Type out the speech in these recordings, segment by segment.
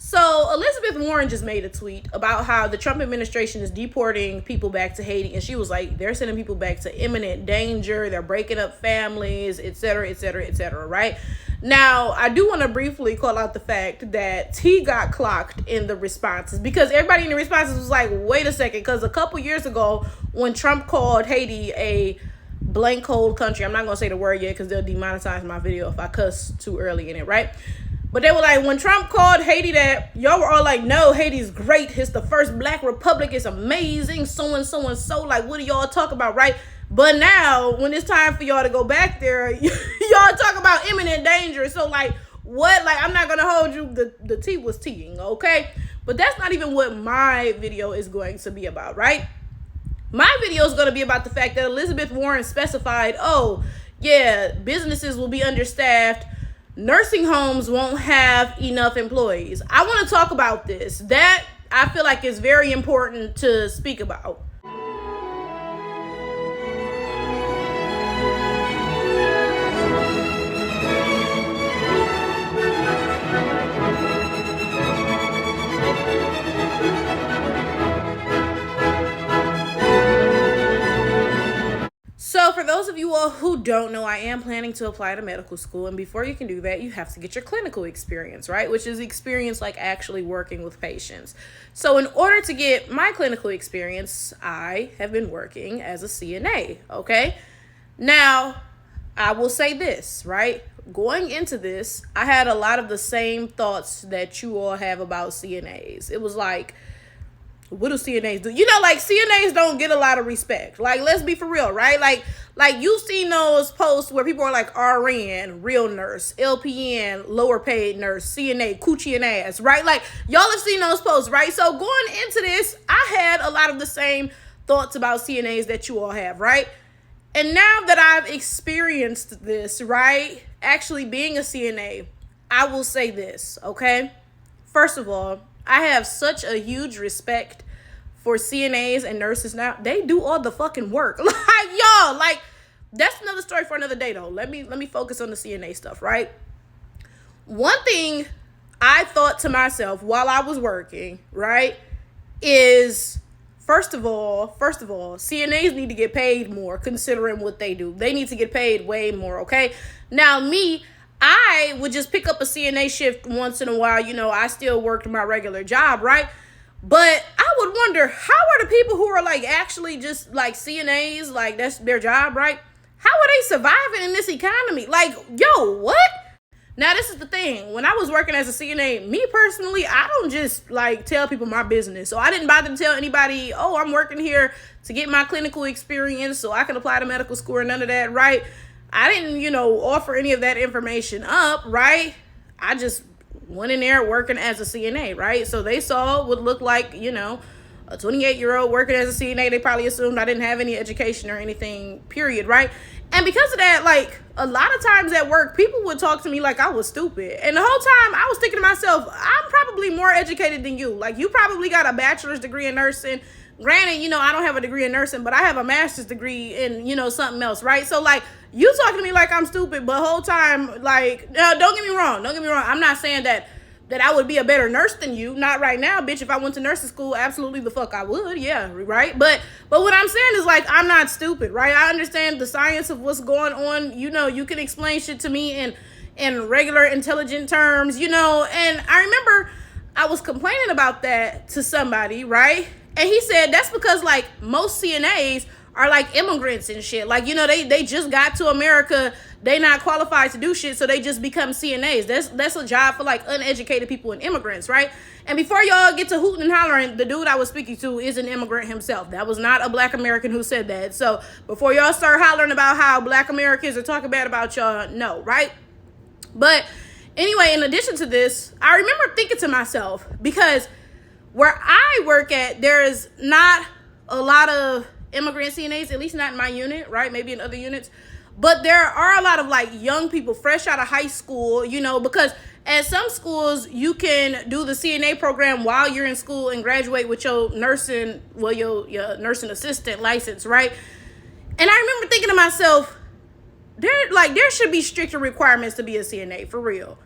So Elizabeth Warren just made a tweet about how the Trump administration is deporting people back to Haiti, and she was like, they're sending people back to imminent danger, they're breaking up families, etc., etc., etc., right? Now, I do want to briefly call out the fact that T got clocked in the responses, because everybody in the responses was like, wait a second, because a couple years ago, when Trump called Haiti a blank cold country, I'm not going to say the word yet because they'll demonetize my video if I cuss too early in it, right? But they were like, when Trump called Haiti that, y'all were all like, no, Haiti's great. It's the first black republic. It's amazing. So and so and so. Like, what do y'all talk about, right? But now, when it's time for y'all to go back there, y'all talk about imminent danger. So, like, what? Like, I'm not going to hold you. The tea was teeing, okay? But that's not even what my video is going to be about, right? My video is going to be about the fact that Elizabeth Warren specified, oh, yeah, businesses will be understaffed. Nursing homes won't have enough employees. I want to talk about this. That I feel like is very important to speak about. So for those of you all who don't know, I am planning to apply to medical school. And before you can do that, you have to get your clinical experience, right? Which is experience like actually working with patients. So in order to get my clinical experience, I have been working as a CNA, okay? Now, I will say this, right? Going into this, I had a lot of the same thoughts that you all have about CNAs. It was like, what do CNAs do? You know, like CNAs don't get a lot of respect. Like, let's be for real, right? Like you've seen those posts where people are like RN, real nurse, LPN, lower paid nurse, CNA, coochie and ass, right? Like y'all have seen those posts, right? So going into this, I had a lot of the same thoughts about CNAs that you all have, right? And now that I've experienced this, right, actually being a CNA, I will say this, okay? First of all, I have such a huge respect for CNAs and nurses now. They do all the fucking work. Like, y'all, like, that's another story for another day, though. Let me focus on the CNA stuff, right? One thing I thought to myself while I was working, right, is first of all, CNAs need to get paid more considering what they do. They need to get paid way more, okay? Now, I would just pick up a CNA shift once in a while. You know, I still worked my regular job, right? But I would wonder, how are the people who are like actually just like CNAs, like that's their job, right? How are they surviving in this economy? Like, yo, what? Now, this is the thing. When I was working as a CNA, me personally, I don't just like tell people my business. So I didn't bother to tell anybody, oh, I'm working here to get my clinical experience so I can apply to medical school or none of that, right? I didn't, offer any of that information up, right? I just went in there working as a CNA, right? So they saw what looked like, a 28-year-old working as a CNA. They probably assumed I didn't have any education or anything, period, right? And because of that, like, a lot of times at work, people would talk to me like I was stupid. And the whole time I was thinking to myself, I'm probably more educated than you. Like, you probably got a bachelor's degree in nursing. Granted, I don't have a degree in nursing, but I have a master's degree in, something else, right? So, like, you talking to me like I'm stupid, but the whole time, like, don't get me wrong. I'm not saying that I would be a better nurse than you. Not right now, bitch. If I went to nursing school, absolutely the fuck I would. Yeah, right? But what I'm saying is, like, I'm not stupid, right? I understand the science of what's going on. You can explain shit to me in regular, intelligent terms, and I remember I was complaining about that to somebody, right? And he said that's because, like, most CNAs are, like, immigrants and shit. Like, they just got to America. They not qualified to do shit, so they just become CNAs. That's a job for, like, uneducated people and immigrants, right? And before y'all get to hooting and hollering, the dude I was speaking to is an immigrant himself. That was not a black American who said that. So before y'all start hollering about how black Americans are talking bad about y'all, no, right? But anyway, in addition to this, I remember thinking to myself, because where I work at, there is not a lot of immigrant CNAs, at least not in my unit, right? Maybe in other units. But there are a lot of, like, young people fresh out of high school, because at some schools you can do the CNA program while you're in school and graduate with your nursing, your nursing assistant license, right? And I remember thinking to myself, there should be stricter requirements to be a CNA, for real.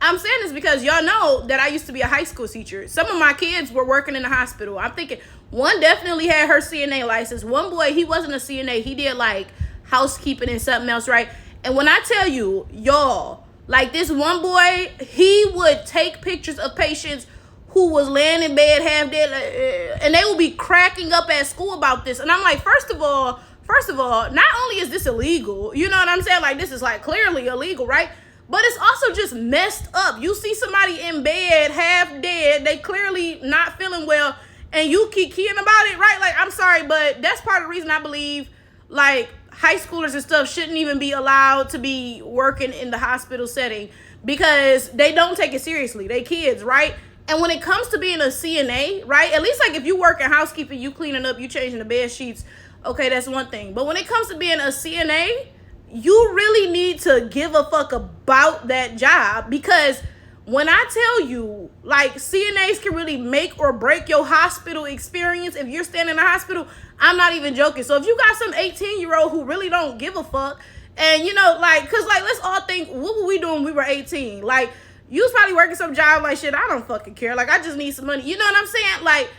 I'm saying this because y'all know that I used to be a high school teacher. Some of my kids were working in the hospital. I'm thinking one definitely had her CNA license. One boy, he wasn't a CNA. He did like housekeeping and something else, right? And when I tell you, y'all, like this one boy, he would take pictures of patients who was laying in bed half dead, and they would be cracking up at school about this. And I'm like, first of all, not only is this illegal, you know what I'm saying? Like, this is like clearly illegal, right? But it's also just messed up. You see somebody in bed, half dead, they clearly not feeling well, and you keep keying about it, right? Like, I'm sorry, but that's part of the reason I believe, like, high schoolers and stuff shouldn't even be allowed to be working in the hospital setting because they don't take it seriously. They kids, right? And when it comes to being a CNA, right, at least like if you work in housekeeping, you cleaning up, you changing the bed sheets, okay, that's one thing. But when it comes to being a CNA, you really need to give a fuck about that job, because when I tell you, like, CNAs can really make or break your hospital experience if you're standing in a hospital. I'm not even joking. So if you got some 18-year-old who really don't give a fuck, and you know, like, cause like, let's all think, what were we doing when we were 18? Like, you was probably working some job like, shit, I don't fucking care. Like, I just need some money. You know what I'm saying? Like,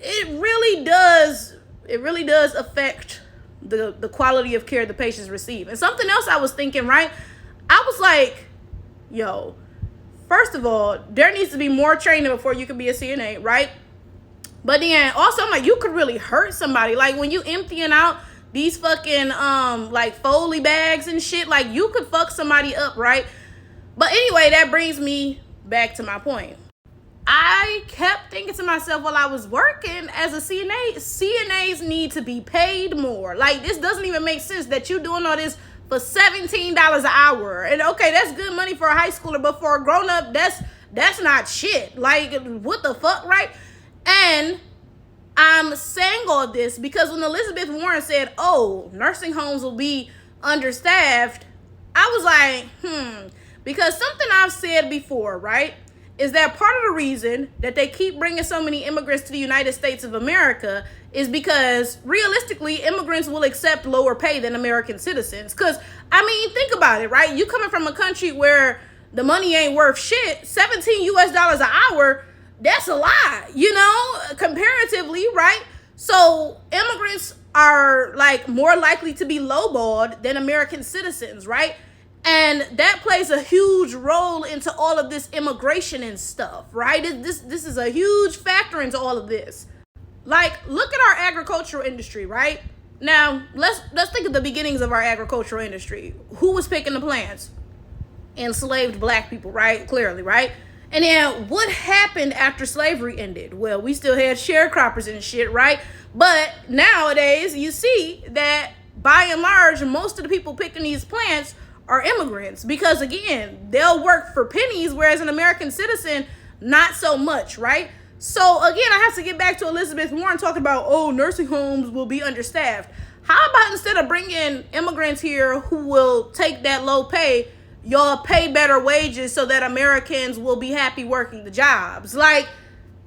it really does affect the quality of care the patients receive. And something else I was thinking, right? I was like, yo, first of all, there needs to be more training before you can be a CNA, right? But then also, I'm like, you could really hurt somebody. Like, when you emptying out these fucking, like, Foley bags and shit, like, you could fuck somebody up, right? But anyway, that brings me back to my point. I kept thinking to myself while I was working as a CNA, CNAs need to be paid more. Like, this doesn't even make sense that you doing all this for $17 an hour. And okay, that's good money for a high schooler, but for a grown-up, that's not shit. Like, what the fuck, right? And I'm saying all this because when Elizabeth Warren said, oh, nursing homes will be understaffed, I was like, because something I've said before, right, is that part of the reason that they keep bringing so many immigrants to the United States of America is because realistically, immigrants will accept lower pay than American citizens. Because, I mean, think about it, right? You coming from a country where the money ain't worth shit, $17 an hour, that's a lot, you know, comparatively, right? So immigrants are like more likely to be lowballed than American citizens, right? And that plays a huge role into all of this immigration and stuff, right? This is a huge factor into all of this. Like, look at our agricultural industry, right? Now, let's think of the beginnings of our agricultural industry. Who was picking the plants? Enslaved black people, right? Clearly, right? And then what happened after slavery ended? Well, we still had sharecroppers and shit, right? But nowadays, you see that by and large, most of the people picking these plants are immigrants, because again, they'll work for pennies, whereas an American citizen, not so much, right? So again, I have to get back to Elizabeth Warren talking about, oh, nursing homes will be understaffed. How about instead of bringing immigrants here who will take that low pay, y'all pay better wages so that Americans will be happy working the jobs? Like,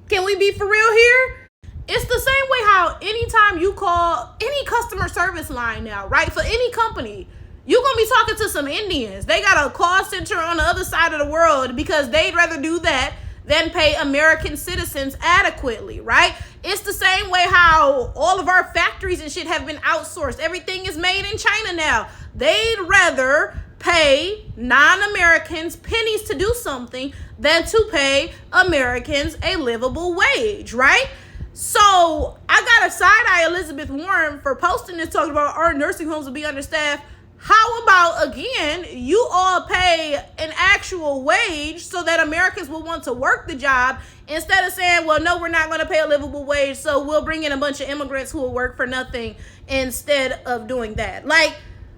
can we be for real here? It's the same way how anytime you call any customer service line now, right, for any company, you're going to be talking to some Indians. They got a call center on the other side of the world because they'd rather do that than pay American citizens adequately, right? It's the same way how all of our factories and shit have been outsourced. Everything is made in China now. They'd rather pay non-Americans pennies to do something than to pay Americans a livable wage, right? So I got to side-eye Elizabeth Warren for posting this, talking about our nursing homes will be understaffed. How about, again, you all pay an actual wage so that Americans will want to work the job instead of saying, well, no, we're not going to pay a livable wage, so we'll bring in a bunch of immigrants who will work for nothing instead of doing that. Like,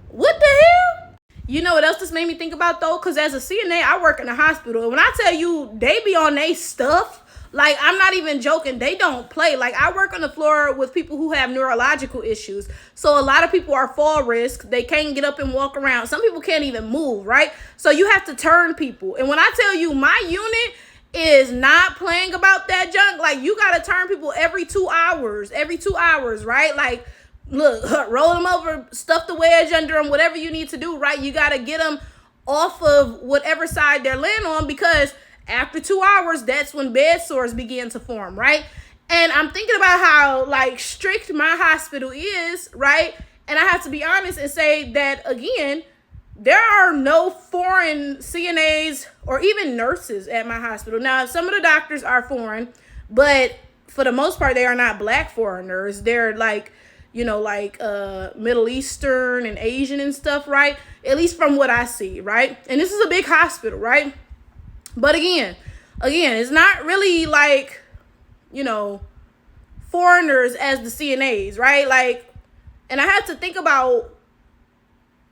what the hell? You know what else this made me think about, though? Because as a CNA, I work in a hospital. And when I tell you they be on their stuff, like, I'm not even joking. They don't play. Like, I work on the floor with people who have neurological issues. So a lot of people are fall risk. They can't get up and walk around. Some people can't even move, right? So you have to turn people. And when I tell you my unit is not playing about that junk, like, you got to turn people every 2 hours, right? Like, look, roll them over, stuff the wedge under them, whatever you need to do, right? You got to get them off of whatever side they're laying on, because after 2 hours, that's when bed sores begin to form, right? And I'm thinking about how like strict my hospital is, right? And I have to be honest and say that again, there are no foreign CNAs or even nurses at my hospital. Now, some of the doctors are foreign, but for the most part, they are not black foreigners. They're like, Middle Eastern and Asian and stuff, right? At least from what I see, right? And this is a big hospital, right? But again, it's not really like, foreigners as the CNAs, right? Like, and I had to think about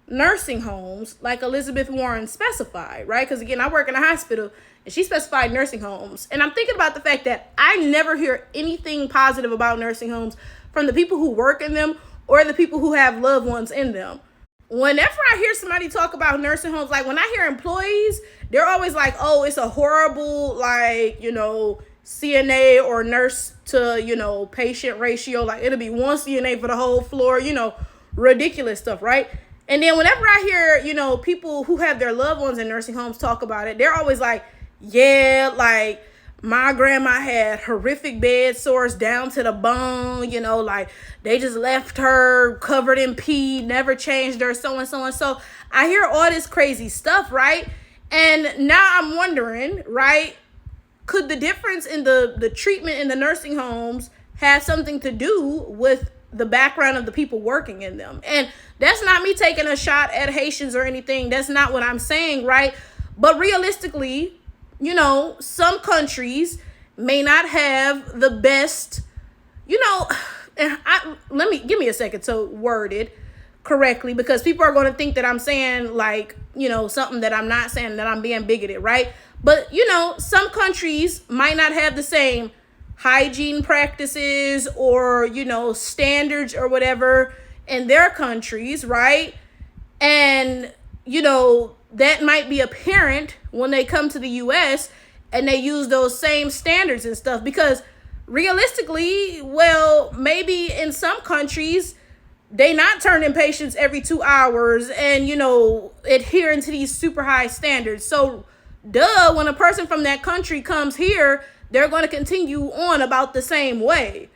nursing homes like Elizabeth Warren specified, right? Because again, I work in a hospital and she specified nursing homes. And I'm thinking about the fact that I never hear anything positive about nursing homes from the people who work in them or the people who have loved ones in them. Whenever I hear somebody talk about nursing homes, like when I hear employees, they're always like, oh, it's a horrible, like, CNA or nurse to, patient ratio. Like it'll be one CNA for the whole floor, ridiculous stuff, right? And then whenever I hear, people who have their loved ones in nursing homes talk about it, they're always like, yeah, like my grandma had horrific bed sores down to the bone, like they just left her covered in pee, never changed her, so and so and so. I hear all this crazy stuff, right? And now I'm wondering, right, could the difference in the treatment in the nursing homes have something to do with the background of the people working in them? And that's not me taking a shot at Haitians or anything. That's not what I'm saying, right? But realistically, some countries may not have the best, give me a second to word it correctly, because people are going to think that I'm saying like, something that I'm not saying, that I'm being bigoted, right? But, some countries might not have the same hygiene practices or, standards or whatever in their countries, right? And, that might be apparent when they come to the US and they use those same standards and stuff, because realistically, well, maybe in some countries, they not turning patients every 2 hours and, adhering to these super high standards. So, when a person from that country comes here, they're going to continue on about the same way.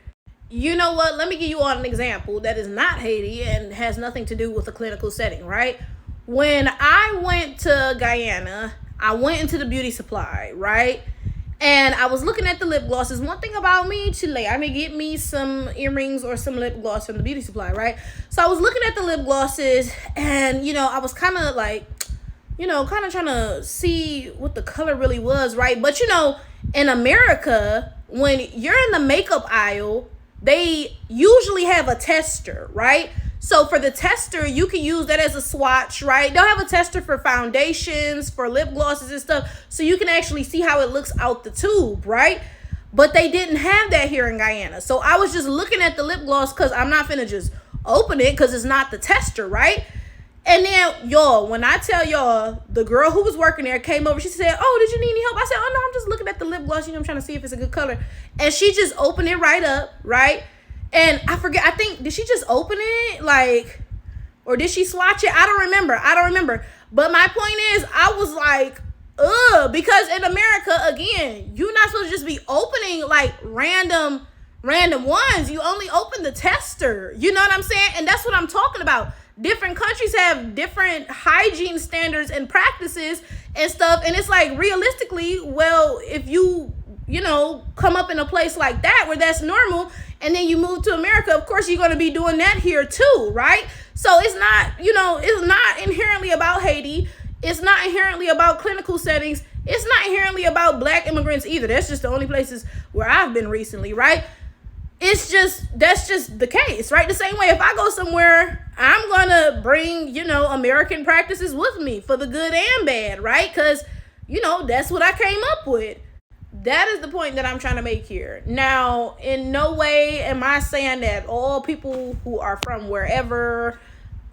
You know what? Let me give you all an example that is not Haiti and has nothing to do with a clinical setting, right? When I went to Guyana, I went into the beauty supply, right? And I was looking at the lip glosses. One thing about me, Chile, I may get me some earrings or some lip gloss from the beauty supply, right? So I was looking at the lip glosses and, I was kind of like, kind of trying to see what the color really was, right? But, in America, when you're in the makeup aisle, they usually have a tester, right? So for the tester, you can use that as a swatch, right? They'll have a tester for foundations, for lip glosses and stuff, so you can actually see how it looks out the tube, right? But they didn't have that here in Guyana. So I was just looking at the lip gloss because I'm not finna just open it because it's not the tester, right? And then, y'all, when I tell y'all, the girl who was working there came over. She said, oh, did you need any help? I said, oh, no, I'm just looking at the lip gloss. I'm trying to see if it's a good color. And she just opened it right up, right? And I forget, I think, did she just open it? Like, or did she swatch it? I don't remember. But my point is, I was like, ugh, because in America, again, you're not supposed to just be opening like random ones. You only open the tester. You know what I'm saying? And that's what I'm talking about. Different countries have different hygiene standards and practices and stuff. And it's like, realistically, well, if you come up in a place like that where that's normal, and then you move to America, of course, you're going to be doing that here too, right? So it's not, it's not inherently about Haiti. It's not inherently about clinical settings. It's not inherently about black immigrants either. That's just the only places where I've been recently, right? That's just the case, right? The same way, if I go somewhere, I'm going to bring, American practices with me for the good and bad, right? Because, that's what I came up with. That is the point that I'm trying to make here. Now, in no way am I saying that all people who are from wherever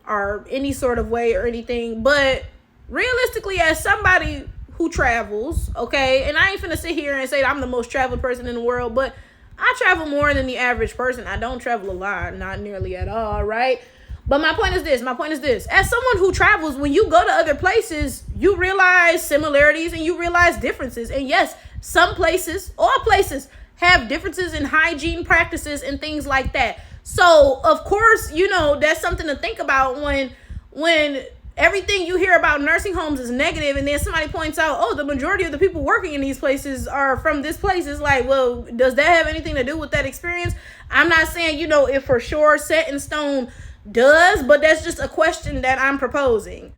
are any sort of way or anything, but realistically, as somebody who travels, okay, and I ain't finna sit here and say I'm the most traveled person in the world, but I travel more than the average person. I don't travel a lot, not nearly at all, right? But my point is this. As someone who travels, when you go to other places, you realize similarities and you realize differences. And yes, some places, all places, have differences in hygiene practices and things like that. So, of course, that's something to think about when everything you hear about nursing homes is negative, and then somebody points out, oh, the majority of the people working in these places are from this place. It's like, well, does that have anything to do with that experience? I'm not saying, if for sure set in stone does, but that's just a question that I'm proposing.